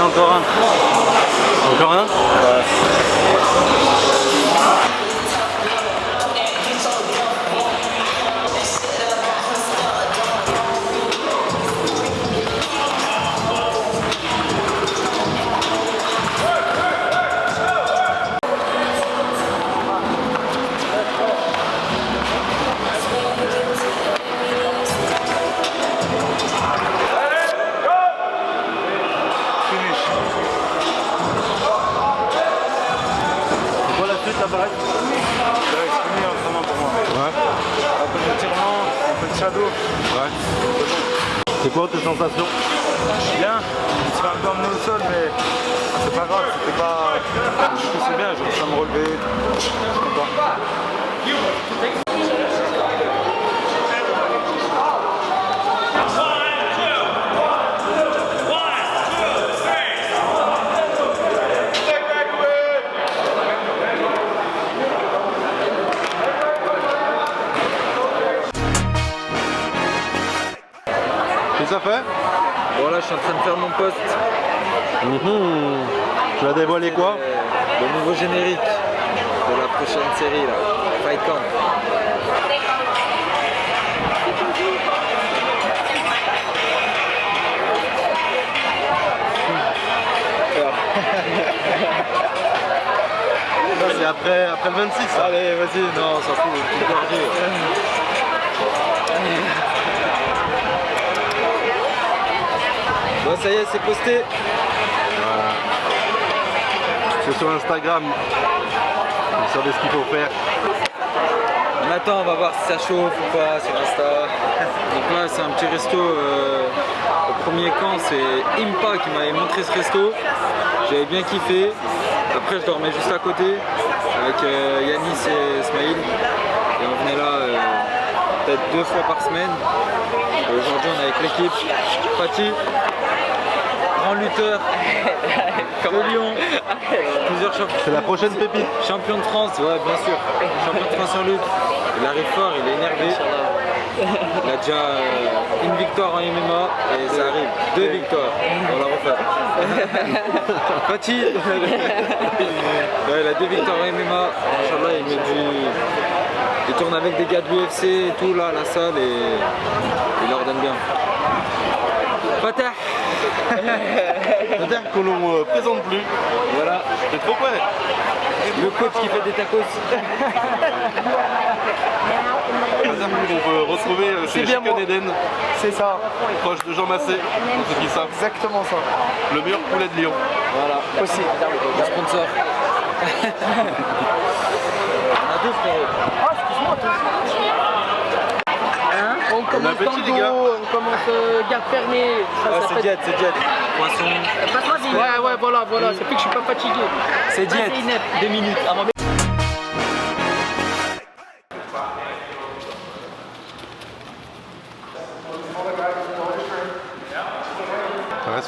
en as encore un. Encore un? Ouais. Ça paraît exprimé vraiment pour moi. Ouais. Un peu d'étirement, un peu de shadow. Ouais. C'est quoi tes sensations? Bien. Je suis un peu emmené au sol, mais c'est pas grave. C'était pas. Du coup, c'est bien. Je réussis à me relever. Je suis content. Ça fait? Voilà, je suis en train de faire mon poste. Tu vas dévoiler quoi? Le nouveau générique de la prochaine série là, Fight Camp. C'est après le 26 ça. Allez, vas-y, non, on s'en fout, tout perdu. Bon, ça y est, c'est posté. Voilà. C'est sur Instagram. Vous savez ce qu'il faut faire. On attend, on va voir si ça chauffe ou pas sur Insta. Donc là, c'est un petit resto. Au premier camp, c'est Impa qui m'avait montré ce resto. J'avais bien kiffé. Après, je dormais juste à côté avec Yanis et Ismail. Et on venait là peut-être 2 fois par semaine. Aujourd'hui, on est avec l'équipe. Fatih, grand lutteur de Lyon, plusieurs champions. C'est la prochaine pépite. Champion de France, ouais, bien sûr. Champion de France en lutte. Il arrive fort, il est énervé. Il a déjà une victoire en MMA et ça arrive. 2 victoires. On la refait. Fatih, ouais, il a 2 victoires en MMA. Inch'Allah, il tourne avec des gars de l'UFC et tout là à la salle et il leur donne bien. Fatah. C'est-à-dire qu'on ne présente plus. Voilà. T'es trop près. Le coach qui fait des tacos. On peut retrouver chez Chicken Eden. C'est ça. Proche de Jean Massé, pour ceux qui savent. Exactement ça. Le meilleur poulet de Lyon. Voilà. Aussi. Le sponsor. On a 2 frères. Ah, excuse-moi, toi aussi. Hein? On commence appétit, dans le les gars. dos, on commence garde fermée. Ouais, c'est diète, c'est diète. Poisson. Ouais, voilà, ça fait que je suis pas fatigué. C'est diète. 2 minutes.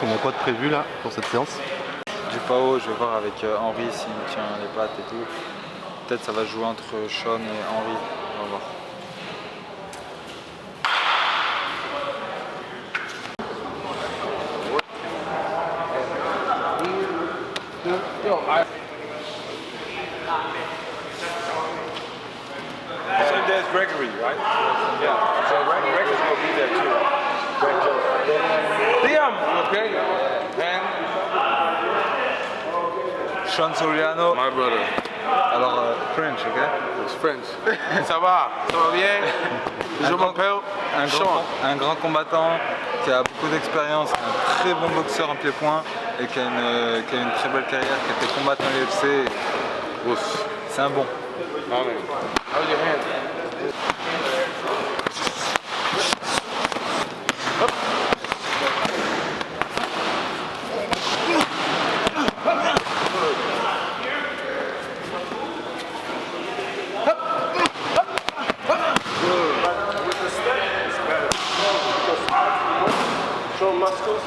On a quoi de prévu là pour cette séance? Du PAO, je vais voir avec Henri s'il me tient les pattes et tout. Peut-être ça va jouer entre Sean et Henri. On va voir. So there's Gregory, right? Yeah. So Gregory's gonna be there too. Liam, okay? And Sean Soliano. my brother. Alors, French, ok? It's French. Ça va bien? Je m'appelle Sean. Un grand combattant qui a beaucoup d'expérience, un très bon boxeur en pied-point et qui a une très belle carrière, qui a été combattant à l'UFC. C'est un bon. Amen. How's your hand? Show muscles.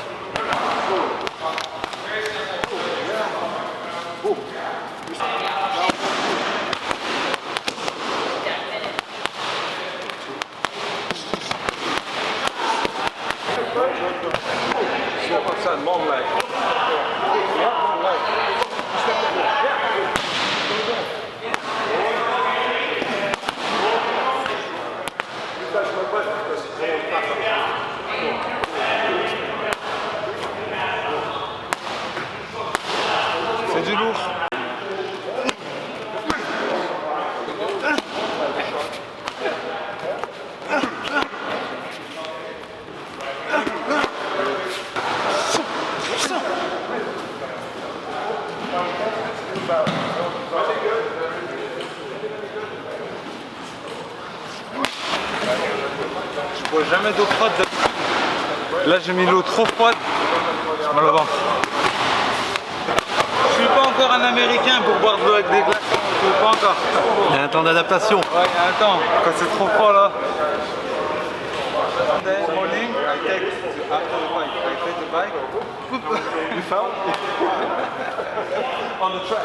bois jamais d'eau froide. Là j'ai mis l'eau trop froide. J'ai mal au ventre. Je suis pas encore un américain pour boire de l'eau avec des glaçons. Je pas encore. Il y a un temps d'adaptation. Ouais, il y a un temps. Quand c'est trop froid là. Monday morning, I take after the bike. I take the bike. You found? On the track.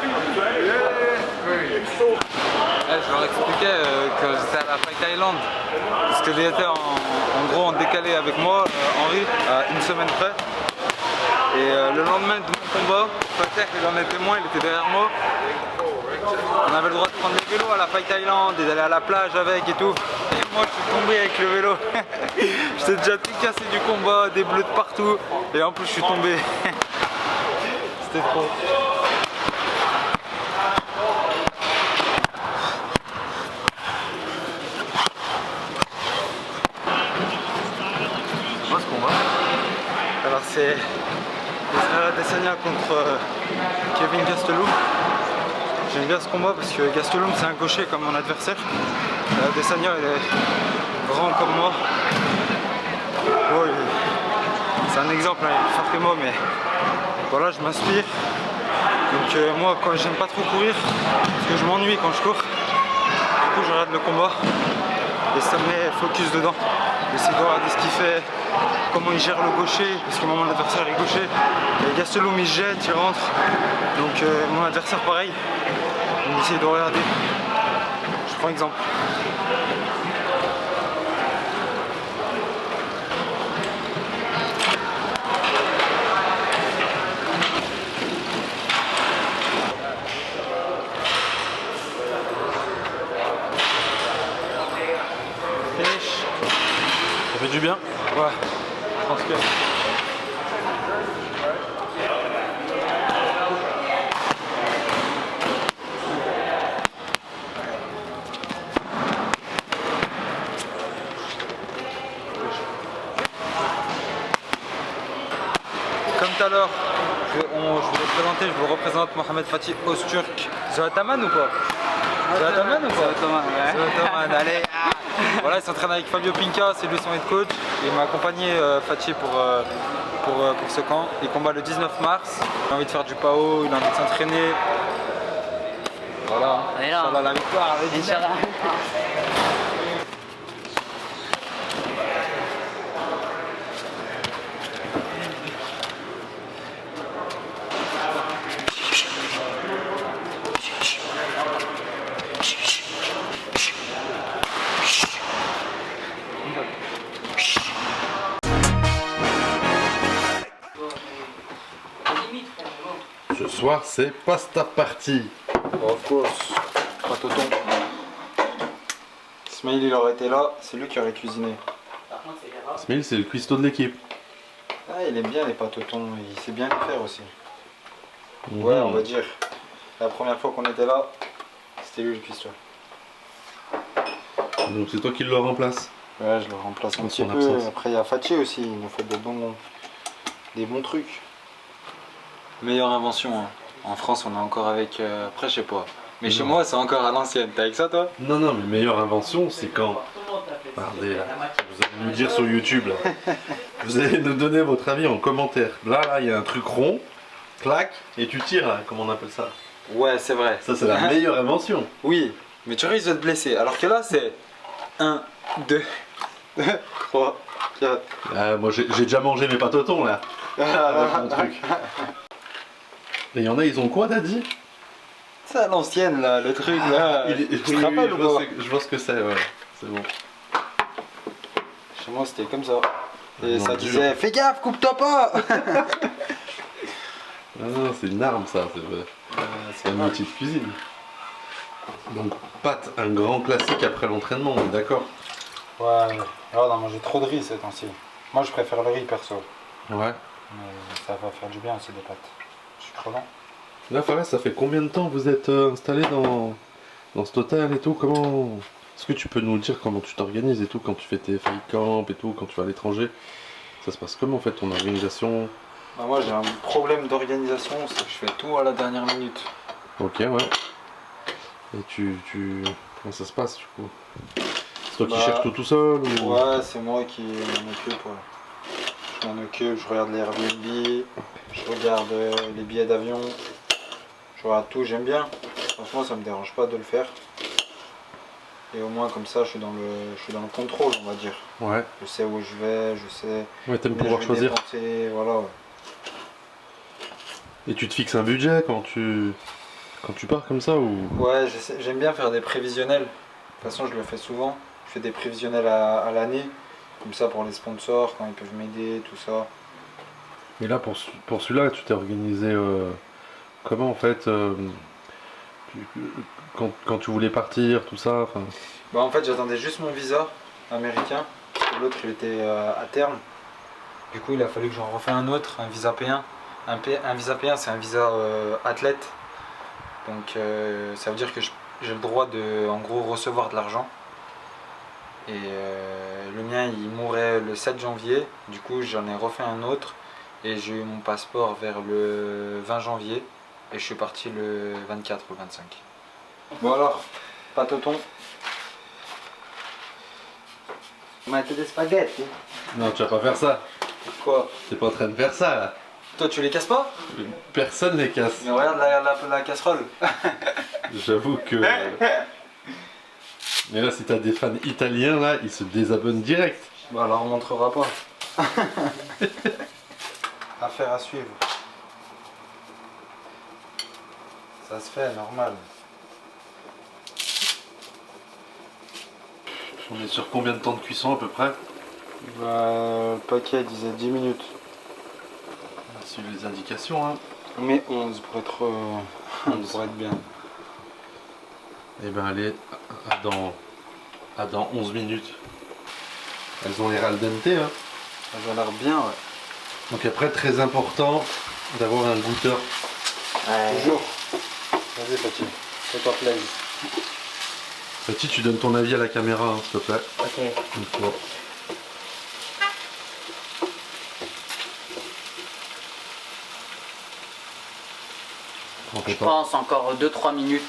Je leur expliquais que j'étais à la Fight Island. Parce que j'étais en gros en décalé avec moi, Henri, à une semaine près. Et le lendemain de mon combat, Fateh, il en est témoin, il était derrière moi. On avait le droit de prendre les vélos à la Fight Island et d'aller à la plage avec et tout. Et moi je suis tombé avec le vélo. J'étais déjà tout cassé du combat, des bleus de partout. Et en plus je suis tombé. C'était trop. Moi ce combat. Alors c'est Adesanya contre Kevin Gastelum. J'aime bien ce combat parce que Gastelum c'est un gaucher comme mon adversaire. Adesanya il est grand comme moi. Oh, c'est un exemple, hein, il est plus fort que moi, mais voilà, je m'inspire. Donc moi quand j'aime pas trop courir, parce que je m'ennuie quand je cours, du coup je regarde le combat et ça me met focus dedans. J'essaie de regarder ce qu'il fait, comment il gère le gaucher, parce que mon adversaire est gaucher. Et Gastelum il jette, il rentre. Donc mon adversaire pareil. On essaie de regarder. Je prends exemple. Finish. Ça fait du bien. Ouais, transpire. Comme tout à l'heure, je vais vous présenter, je vous représente Mohamed Fatih Öztürk. Zoataman ou pas? Zoataman ou pas? Zoataman, ouais. Zoataman, allez. Voilà, il s'entraîne avec Fabio Pinca, c'est lui son head coach. Il m'a accompagné Fatih pour ce camp. Il combat le 19 mars. Il a envie de faire du PAO, il a envie de s'entraîner. Voilà, Inch'Allah la victoire. Inch'Allah. Ce soir, c'est pasta party. Of course, pâte au thon. Ismail il aurait été là, c'est lui qui aurait cuisiné. Ismail, c'est le cuistot de l'équipe. Ah, il aime bien les pâtes au thon, il sait bien les faire aussi. Ouais, on va dire. La première fois qu'on était là, c'était lui le cuistot. Donc c'est toi qui le remplace. Ouais, je le remplace un En petit son peu. absence. Après, il y a Fatih aussi, il nous fait des bons trucs. Meilleure invention. Hein. En France, on est encore avec. Après, je sais pas. Mais chez moi, c'est encore à l'ancienne. T'es avec ça, toi? Non, non, mais meilleure invention, c'est quand. Regardez là, vous allez nous dire sur YouTube là. Vous allez nous donner votre avis en commentaire. Là, il y a un truc rond, clac, et tu tires là, comment on appelle ça? Ouais, c'est vrai. Ça, c'est la meilleure invention. Oui, mais tu risques de te blesser. Alors que là, c'est 1, 2, 3, 4. Ah, moi, j'ai déjà mangé mes pâtes au thon là. Avec mon truc. Et il y en a, ils ont quoi, t'as dit? C'est à l'ancienne là, le truc là. Tu te rappelles ou pas? Je vois ce que c'est, ouais. C'est bon. Chez moi, c'était comme ça. Et Non, ça dur. disait fais gaffe, coupe-toi pas. Ah non, c'est une arme ça, c'est un outil de cuisine. Donc pâte, un grand classique après l'entraînement, on est d'accord? Ouais, on a mangé trop de riz ces temps-ci. Moi, je préfère le riz perso. Ouais. Mais ça va faire du bien aussi des pâtes. Je suis crevant. Là, Fares, ça fait combien de temps vous êtes installé dans ce hôtel et tout? Comment... Est-ce que tu peux nous dire comment tu t'organises et tout quand tu fais tes fight camp et tout, quand tu vas à l'étranger? Ça se passe comment en fait ton organisation? Bah, moi, j'ai un problème d'organisation, c'est que je fais tout à la dernière minute. Ok, ouais. Et comment ça se passe du coup? C'est toi qui Bah, cherches tout seul ou... Ouais, c'est moi qui m'en occupe. Ouais. Je m'en occupe, je regarde les Airbnb, je regarde les billets d'avion, je regarde tout, j'aime bien. Franchement, ça me dérange pas de le faire. Et au moins, comme ça, je suis dans le contrôle, on va dire. Ouais. Je sais où je vais, je sais. Ouais, t'aimes combien pouvoir je vais choisir. dépenser, voilà. Ouais. Et tu te fixes un budget quand tu pars comme ça ou... Ouais, j'aime bien faire des prévisionnels. De toute façon, je le fais souvent. Je fais des prévisionnels à l'année. Comme ça, pour les sponsors, quand ils peuvent m'aider, tout ça. Et là, pour celui-là, tu t'es organisé comment en fait quand tu voulais partir, tout ça enfin... Bah, en fait, j'attendais juste mon visa américain. Parce que l'autre, il était à terme. Du coup, il a fallu que j'en refais un autre, un visa P1. Un visa P1, c'est un visa athlète. Donc, ça veut dire que j'ai le droit de, en gros, recevoir de l'argent. Et le mien, il mourait le 7 janvier. Du coup, j'en ai refait un autre. Et j'ai eu mon passeport vers le 20 janvier. Et je suis parti le 24 ou le 25. Bon alors, patoton. Mettez des spaghettis. Non, tu vas pas faire ça. Quoi? T'es pas en train de faire ça là. Toi, tu les casses pas? Personne les casse. Mais regarde la casserole. J'avoue que... Mais là, si t'as des fans italiens là, ils se désabonnent direct. Bah alors on montrera pas. Affaire à suivre. Ça se fait, normal. On est sur combien de temps de cuisson à peu près? Bah, le paquet disait 10 minutes. On a suivi les indications hein. Mais 11 pour être, 11 pour être bien. Et ben allez, à dans 11 minutes. Elles ont l'air al dente hein. Ça a l'air bien, ouais. Donc après, très important d'avoir un goûteur. Toujours. Vas-y, petit. Fais-toi plaisir. Petit, tu donnes ton avis à la caméra, hein, s'il te plaît. Ok. Une fois. Prends ton Je temps. pense encore 2-3 minutes.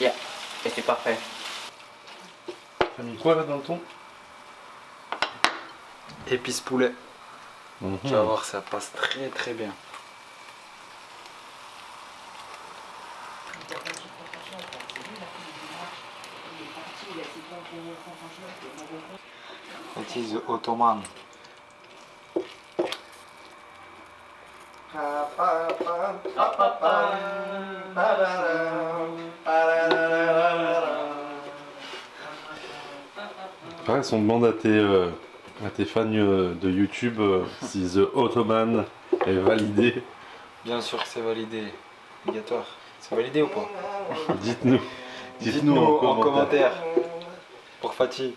Yeah. Et c'est parfait. T'as mis quoi là dans le ton? Épice poulet. Mhm. Tu vas voir, ça passe très très bien. It is Ottoman. Pareil, si on demande à tes fans de YouTube si The Ottoman est validé, Bien sûr que c'est validé. Obligatoire. C'est validé ou pas? dites-nous. Dites-nous en commentaire. Pour Fatih.